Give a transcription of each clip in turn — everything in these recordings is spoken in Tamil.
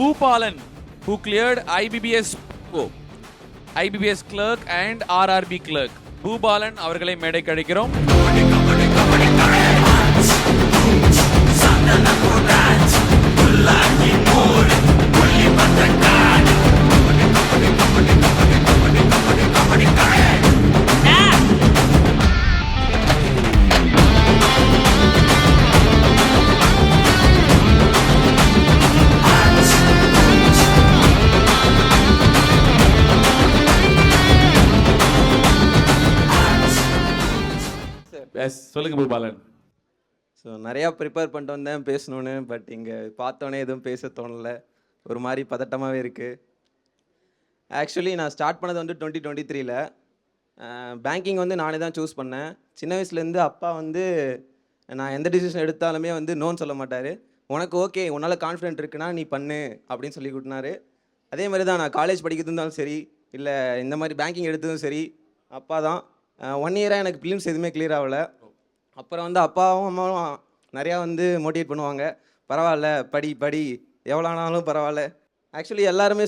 Bhupalan, who cleared IBBS clerk and RRB clerk. Bhupalan அவர்களை மேடை கழிக்கிறோம். சொல்லுங்க பூபாலன். ஸோ நிறையா ப்ரிப்பேர் பண்ணிட்டு வந்தேன் பேசணுன்னு, பட் இங்கே பார்த்தோன்னே எதுவும் பேச தோணலை, ஒரு மாதிரி பதட்டமாகவே இருக்குது. ஆக்சுவலி நான் ஸ்டார்ட் பண்ணது வந்து 2023ல். பேங்கிங் வந்து நானே தான் சூஸ் பண்ணேன். சின்ன வயசுலேருந்து அப்பா வந்து நான் எந்த டிசிஷன் எடுத்தாலுமே வந்து நோன்னு சொல்ல மாட்டார். உனக்கு ஓகே, உன்னால் கான்ஃபிடென்ட் இருக்குன்னா நீ பண்ணு அப்படின்னு சொல்லி கொடுத்தினாரு. அதே மாதிரி தான் நான் காலேஜ் படிக்கிறது இருந்தாலும் சரி, இல்லை இந்த மாதிரி பேங்கிங் எடுத்ததும் சரி, அப்பா தான். 1 இயராக எனக்கு ஃபிலிம்ஸ் எதுவுமே கிளியர் ஆகலை. அப்புறம் வந்து அப்பாவும் அம்மாவும் நிறையா வந்து மோட்டிவேட் பண்ணுவாங்க, பரவாயில்ல படி படி எவ்வளோ ஆனாலும் பரவாயில்ல. ஆக்சுவலி எல்லாருமே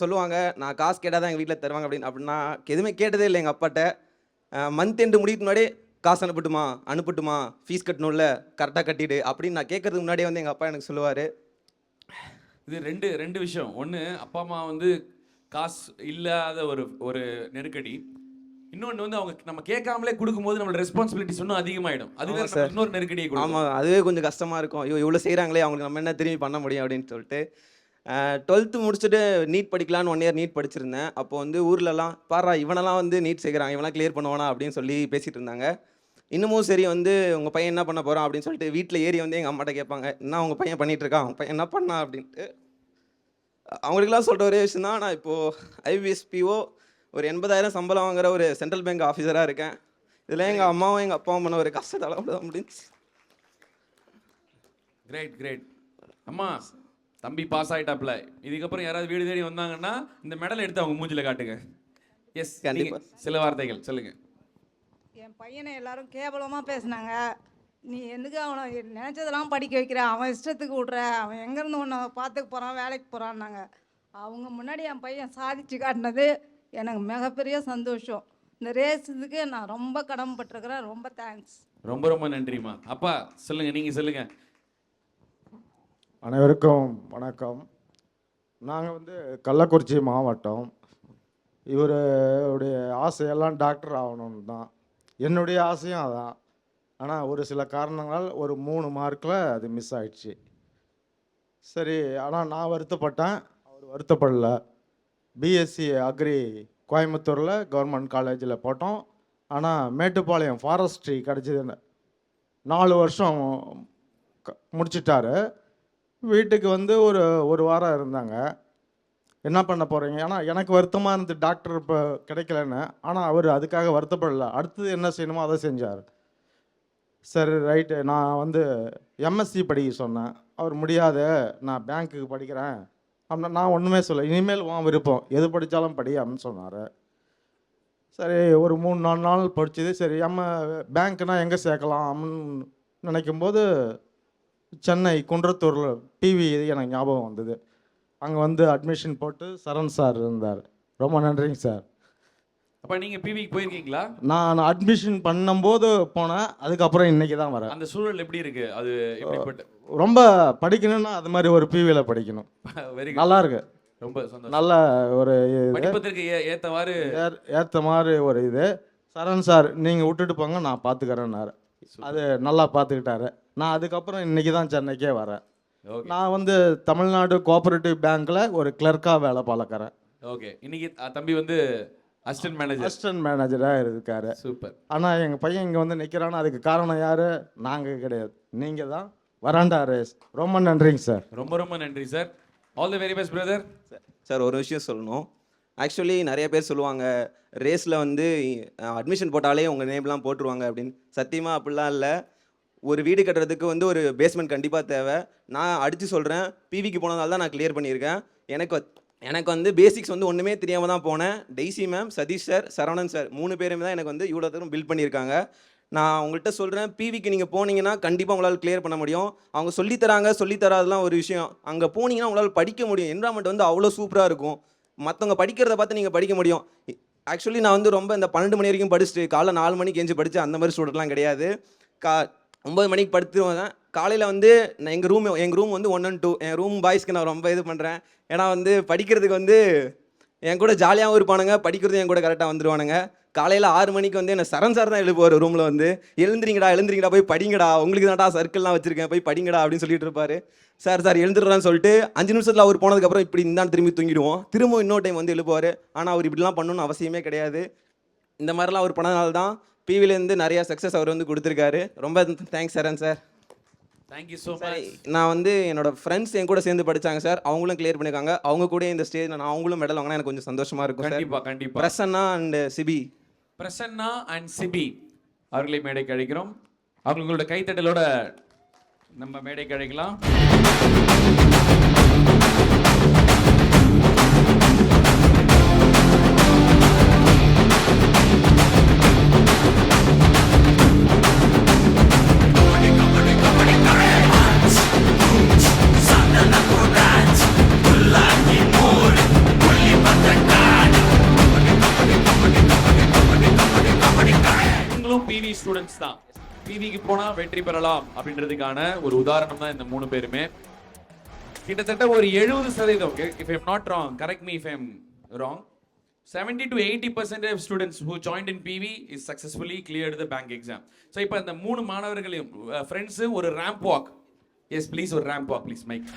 சொல்லுவாங்க நான் காசு கேட்டால் தான் எங்கள் வீட்டில் தருவாங்க அப்படின்னா எதுவுமே கேட்டதே இல்லை எங்கள் அப்பாட்ட. மந்த் எண்டு முடிக்கு முன்னாடியே காசு அனுப்பட்டுமா ஃபீஸ் கட்டணும்ல, கரெக்டாக கட்டிடு அப்படின்னு நான் கேட்கறதுக்கு முன்னாடியே வந்து எங்கள் அப்பா எனக்கு சொல்லுவார். இது ரெண்டு விஷயம். ஒன்று, அப்பா அம்மா வந்து காசு இல்லாத ஒரு நெருக்கடி. இன்னொன்று வந்து அவங்க நம்ம கேட்காமலே கொடுக்கும்போது நம்மளோட ரெஸ்பான்சிபிலிட்டிஸ் இன்னும் அதிகமாகிடும். அதுவே இன்னொரு நெருக்கடியை கொடுக்கும். ஆமாம், அதுவே கொஞ்சம் கஷ்டமாக இருக்கும். ஐயோ இவ்வளோ செய்கிறாங்களே, அவங்களுக்கு நம்ம என்ன திரும்பி பண்ண முடியும் அப்படின்னு சொல்லிட்டு 12th முடிச்சுட்டு நீட் படிக்கலான்னு 1 இயர் நீட் படிச்சிருந்தேன். அப்போ வந்து ஊர்லலாம் பாரா இவனெல்லாம் வந்து நீட் செய்கிறான், இவனெல்லாம் கிளியர் பண்ணுவானா அப்படின்னு சொல்லி பேசிகிட்டு இருந்தாங்க. இன்னமும் சரி வந்து உங்கள் பையன் என்ன பண்ண போகிறான் அப்படின்னு சொல்லிட்டு வீட்டில் ஏறி வந்து எங்கள் அம்மாட்ட கேட்பாங்க, என்ன உங்கள் பையன் பண்ணிகிட்ருக்கான், அவங்க பையன் என்ன பண்ணா அப்படின்ட்டு. அவங்களுக்குலாம் சொல்கிற ஒரே விஷயம் தான், நான் இப்போது IBSPO ஒரு 80,000 சம்பளம் வாங்குற ஒரு சென்ட்ரல் பேங்க் ஆஃபீஸராக இருக்கேன். இதில் எங்கள் அம்மாவும் எங்கள் அப்பாவும் பண்ண ஒரு கஷ்டத்தால் அவ்வளோதான் முடிஞ்சு. கிரேட். அம்மா, தம்பி பாஸ் ஆகிட்டாப்ல. இதுக்கப்புறம் யாராவது வீடு தேடி வந்தாங்கன்னா இந்த மெடல் எடுத்து அவங்க மூஞ்சில காட்டுங்க. எஸ், கண்டிப்பாக சில வார்த்தைகள் சொல்லுங்க. என் பையனை எல்லாரும் கேவலமாக பேசினாங்க. நீ எதுக்கு அவனை நினச்சதெல்லாம் படிக்க வைக்கிற, அவன் இஷ்டத்துக்கு விட்ற, அவன் எங்கேருந்து ஒன்று பார்த்துக்க போகிறான், வேலைக்கு போகிறான்னாங்க. அவங்க முன்னாடி என் பையன் சாதிச்சு காட்டினது எனக்கு மிகப்பெரிய சந்தோஷம். இந்த ரேஸுக்கு நான் ரொம்ப கடமைப்பட்டிருக்கிறேன். ரொம்ப தேங்க்ஸ். ரொம்ப நன்றிம்மா. அப்பா சொல்லுங்க, நீங்கள் சொல்லுங்க. அனைவருக்கும் வணக்கம். நாங்கள் வந்து கள்ளக்குறிச்சி மாவட்டம். இவருடைய ஆசையெல்லாம் டாக்டர் ஆகணும்னு தான், என்னுடைய ஆசையும் அதான். ஆனால் ஒரு சில காரணங்களால் ஒரு 3 மார்க்கில் அது மிஸ் ஆயிடுச்சு. சரி, ஆனால் நான் வருத்தப்பட்டேன், அவர் வருத்தப்படலை. பிஎஸ்சி அக்ரி கோயம்புத்தூரில் கவர்மெண்ட் காலேஜில் போட்டோம். ஆனால் மேட்டுப்பாளையம் ஃபாரஸ்ட்ரி கிடச்சிது. 4 வருஷம் முடிச்சிட்டாரு. வீட்டுக்கு வந்து ஒரு வாரம் இருந்தாங்க. என்ன பண்ண போகிறீங்க, ஏன்னா எனக்கு வருத்தமாக இருந்து டாக்டர் இப்போ கிடைக்கலன்னு. ஆனால் அவர் அதுக்காக வருத்தப்படலை, அடுத்தது என்ன செய்யணுமோ அதை செஞ்சார். சரி ரைட்டு, நான் வந்து எம்எஸ்சி படிக்க சொன்னேன். அவர் முடியாத, நான் பேங்க்குக்கு படிக்கிறேன் அப்படின்னா நான் ஒன்றுமே சொல்ல, இனிமேல் உன் விருப்பம், எது படித்தாலும் படி அப்படின்னு சொன்னார். சரி, ஒரு 3-4 நாள் படிச்சது. சரி, பேங்க்னால் எங்கே சேர்க்கலாம் அப்படின்னு நினைக்கும்போது சென்னை குன்றத்தூரில் பிவி எனக்கு ஞாபகம் வந்தது. அங்கே வந்து அட்மிஷன் போட்டு சரண் சார் இருந்தார். ரொம்ப நன்றிங்க சார். அப்போ நீங்கள் பிவிக்கு போயிருக்கீங்களா? நான் அட்மிஷன் பண்ணும்போது போனேன், அதுக்கப்புறம் இன்றைக்கி தான் வரேன். அந்த சூழல் எப்படி இருக்குது? அது எப்படிப்பட்ட ரொம்ப படிக்கணும்னா அது மாதிரி ஒரு பிவியில் படிக்கணும். வெரி நல்லா இருக்கு, ரொம்ப சந்தோஷம். நல்ல ஒரு படிப்பதற்கு ஏற்ற மாதிரி ஒரு இது. சரண் சார் நீங்கள் விட்டுட்டு போங்க, நான் பார்த்துக்கிறேன்னாரு. அது நல்லா பார்த்துக்கிட்டாரு. நான் அதுக்கப்புறம் இன்றைக்கி தான் சென்னைக்கே வரேன். நான் வந்து தமிழ்நாடு கோஆபரேட்டிவ் பேங்க்கில் ஒரு கிளர்க்காக வேலை பார்க்குறேன். ஓகே, இன்னைக்கு தம்பி வந்து அசிஸ்டன்ட் மேனேஜராக இருக்காரு. சூப்பர். ஆனால் எங்கள் பையன் இங்கே வந்து நிற்கிறான்னா அதுக்கு காரணம் யார்? நாங்கள் கிடையாது, நீங்கள் தான். வராண்டா ரேஸ். ரொம்ப நன்றிங்க சார். ரொம்ப நன்றி sir. All the very best brother. Sir, ஒரு விஷயம் சொல்லணும். ஆக்சுவலி நிறைய பேர் சொல்லுவாங்க ரேஸில் வந்து அட்மிஷன் போட்டாலே உங்கள் நேம்லாம் போட்டுருவாங்க அப்படின்னு. சத்தியமாக அப்படிலாம் இல்லை. ஒரு வீடு கட்டுறதுக்கு வந்து ஒரு பேஸ்மெண்ட் கண்டிப்பாக தேவை. நான் அடித்து சொல்கிறேன், பிவிக்கு போனதால தான் நான் கிளியர் பண்ணியிருக்கேன். எனக்கு வந்து பேசிக்ஸ் வந்து ஒன்றுமே தெரியாமல் தான் போனேன். Daisy ma'am, Satish sir, Saravanan sir 3 பேருமே தான் எனக்கு வந்து இவ்வளோ தூரம் பில்ட் பண்ணியிருக்காங்க. நான் உங்கள்கிட்ட சொல்கிறேன், பிவிக்கு நீங்கள் போனீங்கன்னா கண்டிப்பாக உங்களால் கிளியர் பண்ண முடியும். அவங்க சொல்லித்தராதெல்லாம் ஒரு விஷயம். அங்கே போனீங்கன்னா உங்களால் படிக்க முடியும். என்விரான்மெண்ட் வந்து அவ்வளோ சூப்பராக இருக்கும். மற்றவங்க படிக்கிறத பார்த்து நீங்கள் படிக்க முடியும். ஆக்சுவலி நான் வந்து ரொம்ப இந்த 12 மணி வரைக்கும் படிச்சுட்டு காலைல 4 மணிக்கு எஞ்சி படித்து அந்த மாதிரி ஸ்டூடெண்ட்லாம் கிடையாது. 9 மணிக்கு படுத்துருவேன். காலையில் வந்து நான் எங்கள் ரூம் வந்து 1 and 2. என் ரூம் பாய்ஸ்க்கு நான் ரொம்ப இது பண்ணுறேன். ஏன்னா வந்து படிக்கிறதுக்கு வந்து என் கூட ஜாலியாகவும் இருப்பானுங்க, படிக்கிறதும் என் கூட கரெக்டாக வந்துடுவானுங்க. காலையில் 6 மணிக்கு வந்து என்ன சரண் சார் தான் எழுப்புவார் ரூமில் வந்து. எழுந்திரிங்கடா போய் படிங்கடா, உங்களுக்கு தான்டா சர்க்கிள்லாம் வச்சுருக்கேன், போய் படிங்கடா அப்படின்னு சொல்லிட்டு இருப்பார். சார் எழுந்துடுறான்னு சொல்லிட்டு 5 நிமிஷத்தில் அவர் போனதுக்கப்புறம் இப்படி இருந்தாலும் திரும்பி தூங்கிடுவோம். திரும்ப இன்னொரு டைம் வந்து எழுப்புவார். ஆனால் அவர் இப்படிலாம் பண்ணணும்னு அவசியமே கிடையாது. இந்த மாதிரிலாம் அவர் பண்ணனால தான் பிவிலேருந்து நிறையா சக்ஸஸ் அவர் வந்து கொடுத்துருக்காரு. ரொம்ப தேங்க்ஸ் சரண் சார். Thank you so much. நான் வந்து என்னோட ஃப்ரெண்ட்ஸ் என் கூட சேர்ந்து படித்தாங்க சார். அவங்களும் கிளியர் பண்ணியிருக்காங்க. அவங்க கூட இந்த ஸ்டேஜ் நான் அவங்களும் மெடல் வாங்கினா எனக்கு கொஞ்சம் சந்தோஷமாக இருக்கும் சார். கண்டிப்பாக பிரசன்னா அண்ட் சிபி. பிரசன்னா அண்ட் சிபி அவர்களை மேடைக்கு அழைக்கிறோம். அவங்களோட கைத்தட்டலோட நம்ம மேடைக்கு அழைக்கலாம். பிவி ஸ்டூடெண்ட்ஸ் தான். பிவிக்கு போனா வெற்றி பெறலாம் அப்படின்றதுக்கான ஒரு உதாரணம் தான் இந்த 3 பேருமே. கிட்டத்தட்ட ஒரு 70%, if I'm not wrong, correct me if I'm wrong, 70 to 80% of students who joined in PV is successfully cleared the bank exam. So இப்போ இந்த 3 மாணவர்களையும் ஃப்ரெண்ட்ஸ் ஒரு ரேம்ப் வாக், எஸ் ப்ளீஸ், ஒரு ரேம்ப் வாக் ப்ளீஸ் மைக்.